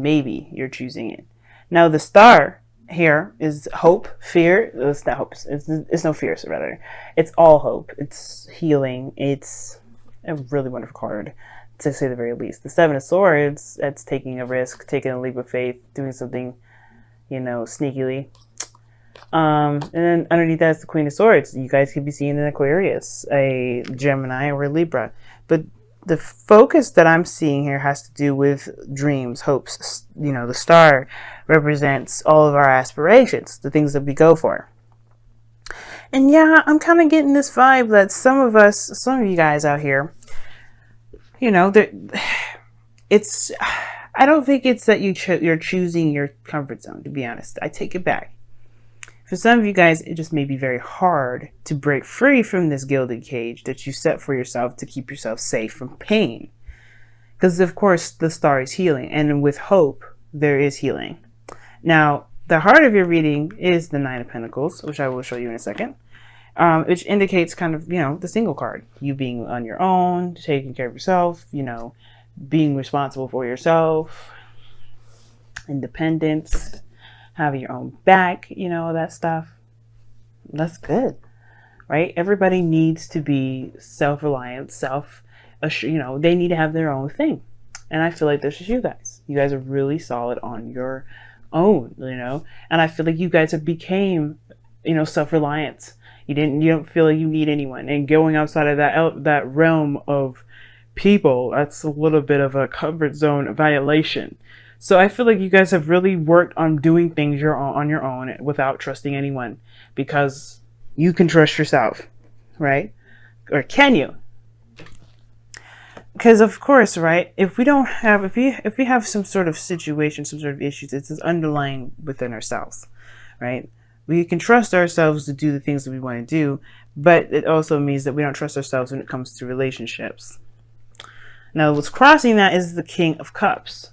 maybe you're choosing it. Now the star here is hope, fear. It's not hope. It's no fear, so rather. It's all hope. It's healing. It's a really wonderful card, to say the very least. The Seven of Swords, that's taking a risk, taking a leap of faith, doing something, sneakily. And then underneath that is the Queen of Swords. You guys could be seeing an Aquarius, a Gemini, or a Libra. But the focus that I'm seeing here has to do with dreams, hopes. The star represents all of our aspirations, the things that we go for. And yeah, I'm kind of getting this vibe that some of you guys out here, it's, I don't think it's that you're choosing your comfort zone, to be honest. I take it back. For some of you guys, it just may be very hard to break free from this gilded cage that you set for yourself to keep yourself safe from pain. Because, of course, the star is healing. And with hope, there is healing. Now, the heart of your reading is the Nine of Pentacles, which I will show you in a second. Which indicates kind of, the single card. You being on your own, taking care of yourself, being responsible for yourself, independence, having your own back, all that stuff. That's good, right? Everybody needs to be self-reliant, they need to have their own thing. And I feel like this is you guys. You guys are really solid on your own, and I feel like you guys have became, self-reliant. You don't feel like you need anyone, and going outside of that realm of people, that's a little bit of a comfort zone violation. So I feel like you guys have really worked on doing things on your own without trusting anyone, because you can trust yourself, right? Or can you? Because of course, right? If we have some sort of situation, some sort of issues, it's underlying within ourselves, right? We can trust ourselves to do the things that we want to do, but it also means that we don't trust ourselves when it comes to relationships. Now, what's crossing that is the King of Cups,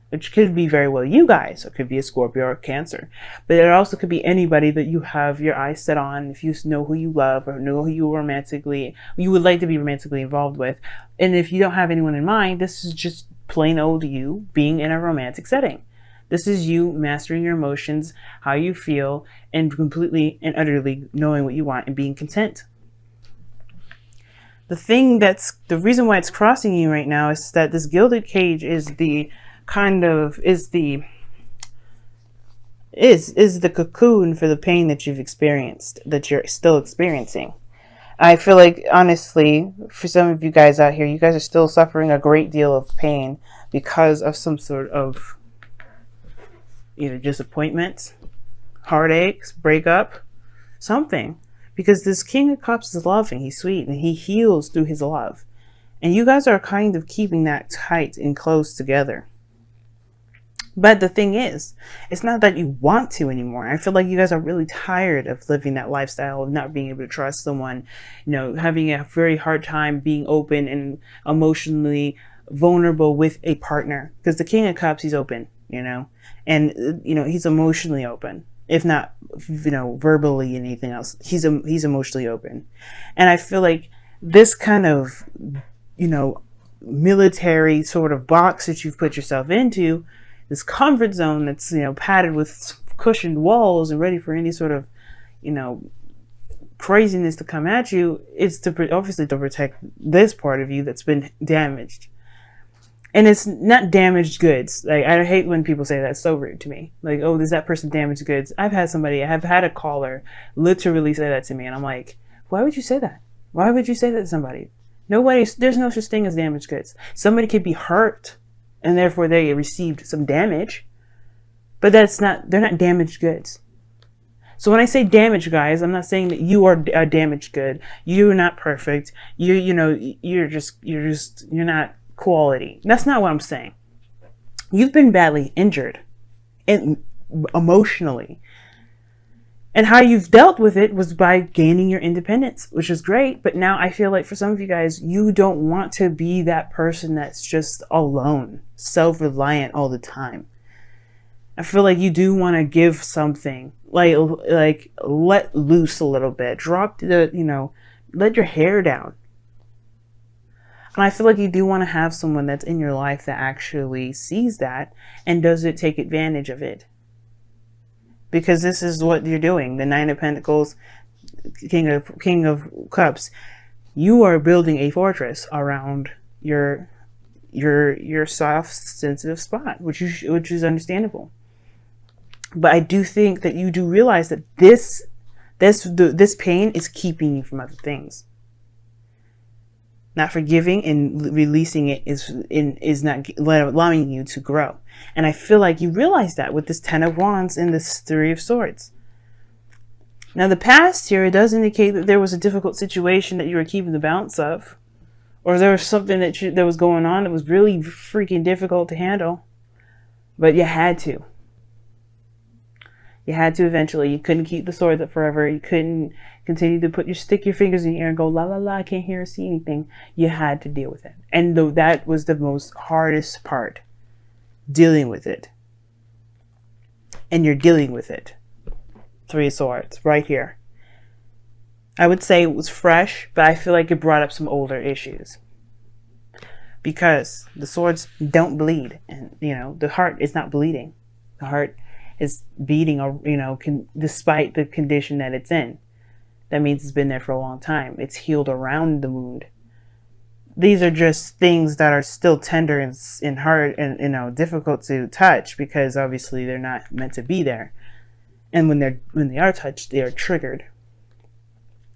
which could be very well you guys, or it could be a Scorpio or a Cancer. But it also could be anybody that you have your eyes set on, if you know who you love or know who you would like to be romantically involved with. And if you don't have anyone in mind, this is just plain old you being in a romantic setting. This is you mastering your emotions, how you feel, and completely and utterly knowing what you want and being content. The reason why it's crossing you right now is that this gilded cage is the cocoon for the pain that you've experienced, that you're still experiencing. I feel like, honestly, for some of you guys out here, you guys are still suffering a great deal of pain because of some sort of either disappointment, heartaches, breakup, something. Because this King of Cups is loving, he's sweet, and he heals through his love. And you guys are kind of keeping that tight and close together. But the thing is, it's not that you want to anymore. I feel like you guys are really tired of living that lifestyle of not being able to trust someone, having a very hard time being open and emotionally vulnerable with a partner. Because the King of Cups, he's open, and, he's emotionally open. If not, verbally and anything else, he's emotionally open. And I feel like this kind of, military sort of box that you've put yourself into, this comfort zone that's, padded with cushioned walls and ready for any sort of, craziness to come at you, is obviously to protect this part of you that's been damaged. And it's not damaged goods. Like, I hate when people say that. It's so rude to me. Like, oh, does that person damage goods? I have had a caller literally say that to me. And I'm like, why would you say that? Why would you say that to somebody? There's no such thing as damaged goods. Somebody could be hurt and therefore they received some damage, but they're not damaged goods. So when I say damaged, guys, I'm not saying that you are a damaged good. You're not perfect. You're not quality. That's not what I'm saying. You've been badly injured emotionally, and how you've dealt with it was by gaining your independence, which is great. But now I feel like for some of you guys, you don't want to be that person that's just alone, self-reliant all the time. I feel like you do want to give something, like let loose a little bit, let your hair down. And I feel like you do want to have someone that's in your life that actually sees that and doesn't take advantage of it. Because this is what you're doing. The Nine of Pentacles, King of Cups. You are building a fortress around your soft, sensitive spot, which is understandable. But I do think that you do realize that this pain is keeping you from other things. Not forgiving and releasing it is not allowing you to grow. And I feel like you realize that with this Ten of Wands and this Three of Swords. Now the past here, it does indicate that there was a difficult situation that you were keeping the balance of. Or there was something that was going on that was really freaking difficult to handle. But you had to. You had to eventually. You couldn't keep the swords up forever. You couldn't continue to stick your fingers in the air and go, la la la, I can't hear or see anything. You had to deal with it. And that was the most hardest part. Dealing with it. And you're dealing with it. Three of Swords, right here. I would say it was fresh, but I feel like it brought up some older issues. Because the swords don't bleed. And, the heart is not bleeding. The heart is beating, despite the condition that it's in. That means it's been there for a long time. It's healed around the wound. These are just things that are still tender and hard and difficult to touch, because obviously they're not meant to be there. And when they are touched, they are triggered.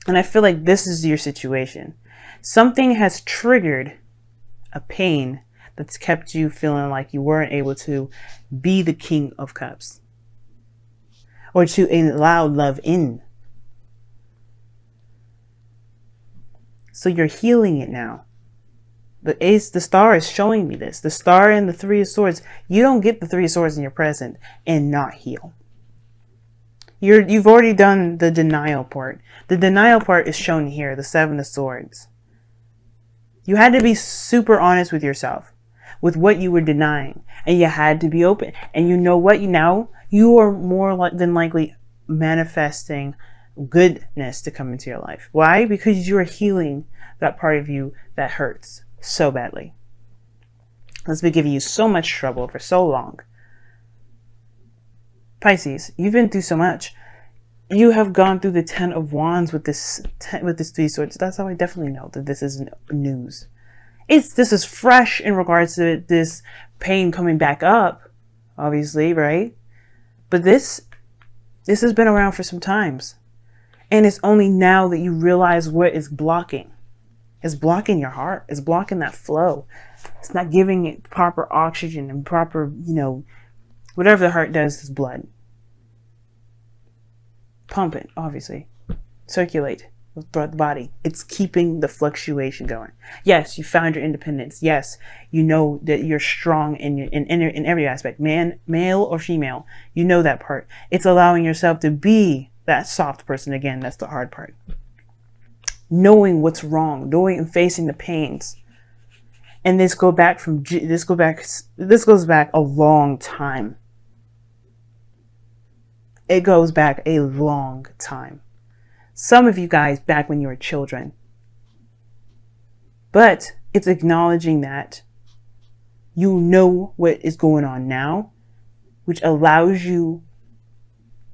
And I feel like this is your situation. Something has triggered a pain that's kept you feeling like you weren't able to be the King of Cups. Or to allow love in. So you're healing it now. The star is showing me this. The star and the Three of Swords. You don't get the Three of Swords in your present and not heal. You've already done the denial part. The denial part is shown here, the Seven of Swords. You had to be super honest with yourself, with what you were denying. And you had to be open. And you know what? You are more than likely manifesting goodness to come into your life. Why? Because you are healing that part of you that hurts so badly. That's been giving you so much trouble for so long. Pisces, you've been through so much. You have gone through the Ten of Wands with this Three Swords. That's how I definitely know that this isn't news. This is fresh in regards to this pain coming back up, obviously, right? But this has been around for some times. And it's only now that you realize what is blocking. It's blocking your heart. It's blocking that flow. It's not giving it proper oxygen and proper, whatever the heart does is blood. Pump it, obviously. Circulate throughout the body. It's keeping the fluctuation going. Yes, you found your independence. Yes, you know that you're strong in every aspect. Male or female, you know that part. It's allowing yourself to be that soft person again. That's the hard part. Knowing what's wrong, knowing and facing the pains. And this goes back a long time. It goes back a long time. Some of you guys back when you were children. But it's acknowledging that you know what is going on now, which allows you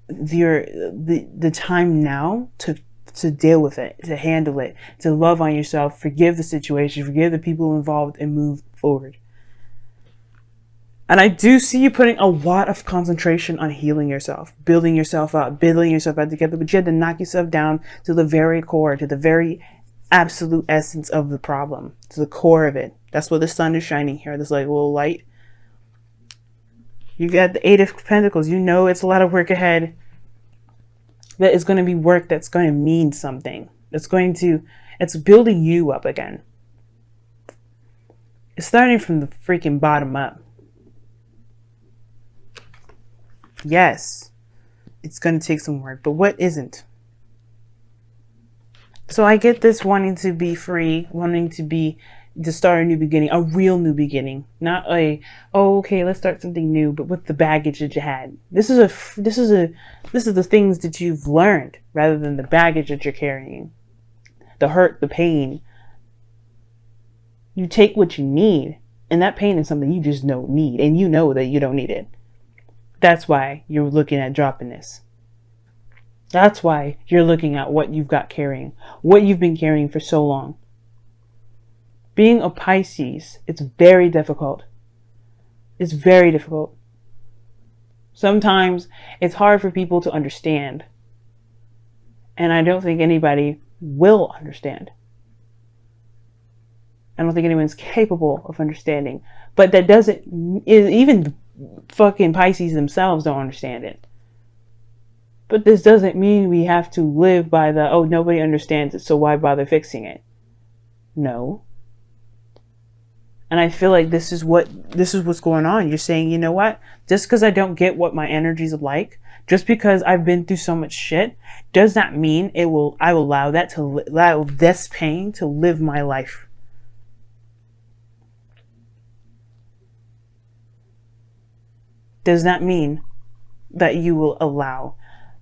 the time now to deal with it, to handle it, to love on yourself, forgive the situation, forgive the people involved, and move forward. And I do see you putting a lot of concentration on healing yourself, building yourself up, building yourself back together, but you had to knock yourself down to the very core, to the very absolute essence of the problem, to the core of it. That's what the sun is shining here, this little light. You got the Eight of Pentacles. You know it's a lot of work ahead. That is going to be work that's going to mean something. It's building you up again. It's starting from the freaking bottom up. Yes, it's going to take some work, but what isn't? So I get this wanting to be free, wanting to start a new beginning, a real new beginning, not okay, let's start something new, but with the baggage that you had. This is the things that you've learned rather than the baggage that you're carrying, the hurt, the pain. You take what you need, and that pain is something you just don't need, and you know that you don't need it. That's why you're looking at dropping this. That's why you're looking at what you've got carrying, what you've been carrying for so long. Being a Pisces, it's very difficult. It's very difficult. Sometimes it's hard for people to understand. And I don't think anybody will understand. I don't think anyone's capable of understanding. But that doesn't, even fucking Pisces themselves don't understand it. But this doesn't mean we have to live by the, oh, nobody understands it, so why bother fixing it? No. And I feel like this is what's going on. You're saying, you know what? Just because I don't get what my energies are like, just because I've been through so much shit, does not mean I will allow this pain to live my life. Does not mean that you will allow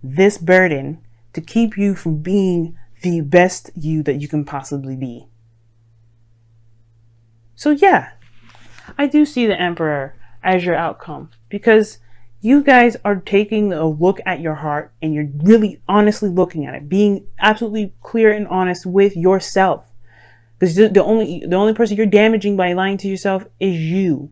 this burden to keep you from being the best you that you can possibly be. So yeah, I do see the Emperor as your outcome, because you guys are taking a look at your heart and you're really honestly looking at it, being absolutely clear and honest with yourself. Because the only person you're damaging by lying to yourself is you.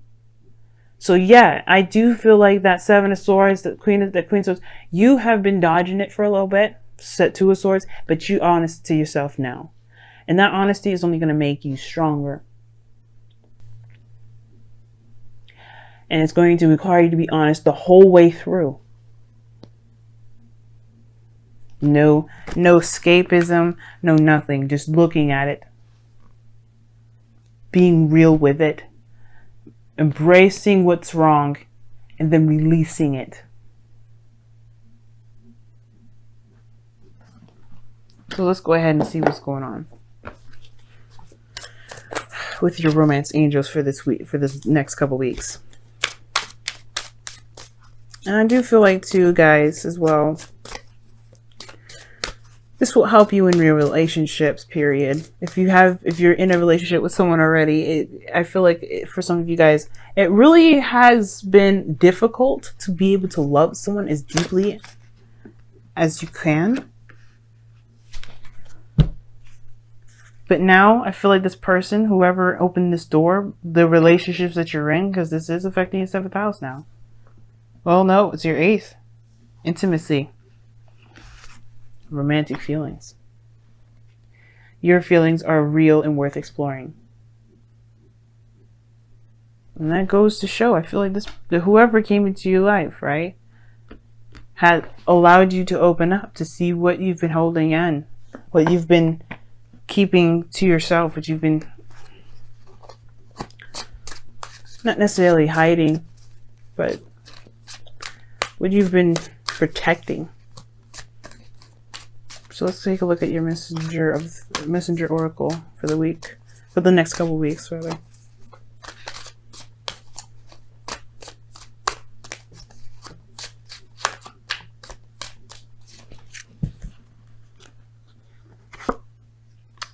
So yeah, I do feel like that Seven of Swords, the Queen of Swords, you have been dodging it for a little bit, set Two of Swords, but you're honest to yourself now. And that honesty is only going to make you stronger. And it's going to require you to be honest the whole way through. No escapism, no nothing. Just looking at it. Being real with it. Embracing what's wrong. And then releasing it. So let's go ahead and see what's going on with your romance angels for this week, for this next couple weeks. And I do feel like too, guys, as well, this will help you in your relationships, period. If you're in a relationship with someone already, I feel like for some of you guys, it really has been difficult to be able to love someone as deeply as you can. But now I feel like this person, whoever opened this door, the relationships that you're in, because this is affecting your 7th house now. Well, no, it's your 8th. Intimacy. Romantic feelings. Your feelings are real and worth exploring. And that goes to show, I feel like whoever came into your life, right, had allowed you to open up to see what you've been holding in, what you've been keeping to yourself, what you've been not necessarily hiding, but what you've been protecting. So let's take a look at your messenger oracle for the week, for the next couple weeks, rather.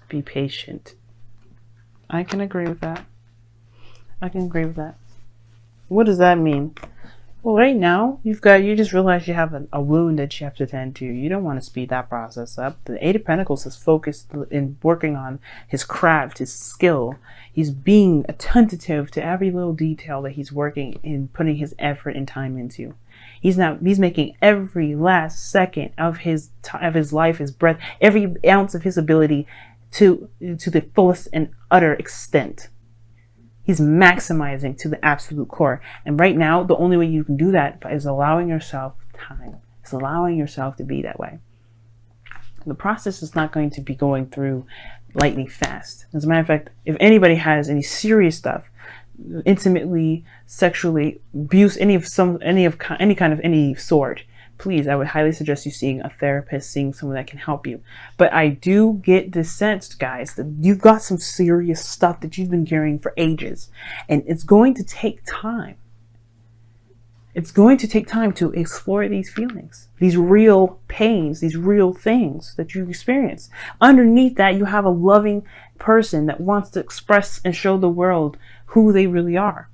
Be patient. I can agree with that. I can agree with that. What does that mean? Well, right now, you just realized you have a wound that you have to tend to. You don't want to speed that process up. The Eight of Pentacles is focused in working on his craft, his skill. He's being attentive to every little detail that he's working in, putting his effort and time into. He's making every last second of his life, his breath, every ounce of his ability to the fullest and utter extent. He's maximizing to the absolute core. And right now, the only way you can do that is allowing yourself time. It's allowing yourself to be that way. The process is not going to be going through lightning fast. As a matter of fact, if anybody has any serious stuff, intimately, sexually, abuse, any kind of any sort, please, I would highly suggest you seeing a therapist, seeing someone that can help you. But I do get this sense, guys, that you've got some serious stuff that you've been carrying for ages. And it's going to take time. It's going to take time to explore these feelings, these real pains, these real things that you experience. Underneath that, you have a loving person that wants to express and show the world who they really are.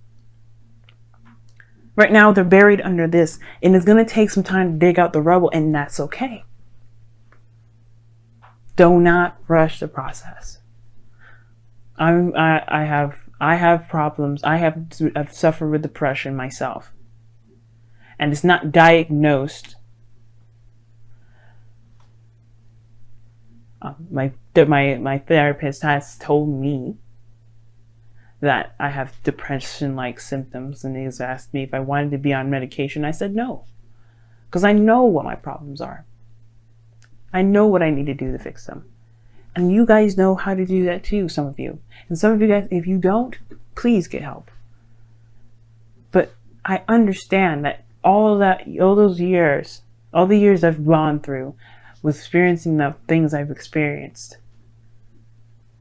Right now, they're buried under this, and it's going to take some time to dig out the rubble, and that's okay. Do not rush the process. I have problems. I've suffered with depression myself. And it's not diagnosed. My therapist has told me that I have depression-like symptoms, and he's asked me if I wanted to be on medication. I said no, because I know what my problems are. I know what I need to do to fix them. And you guys know how to do that too, some of you. And some of you guys, if you don't, please get help. But I understand that all the years I've gone through with experiencing the things I've experienced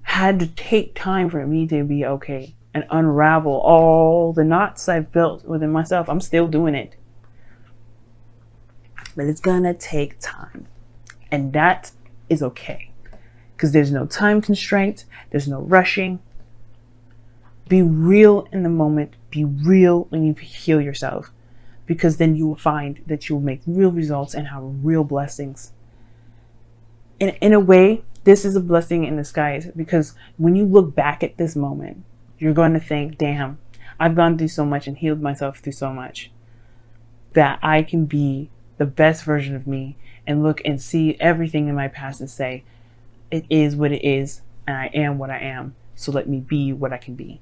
had to take time for me to be okay and unravel all the knots I've built within myself. I'm still doing it. But it's gonna take time. And that is okay. Because there's no time constraint. There's no rushing. Be real in the moment. Be real when you heal yourself. Because then you will find that you will make real results and have real blessings. In a way, this is a blessing in disguise, because when you look back at this moment, you're going to think, damn, I've gone through so much and healed myself through so much that I can be the best version of me and look and see everything in my past and say, it is what it is and I am what I am. So let me be what I can be.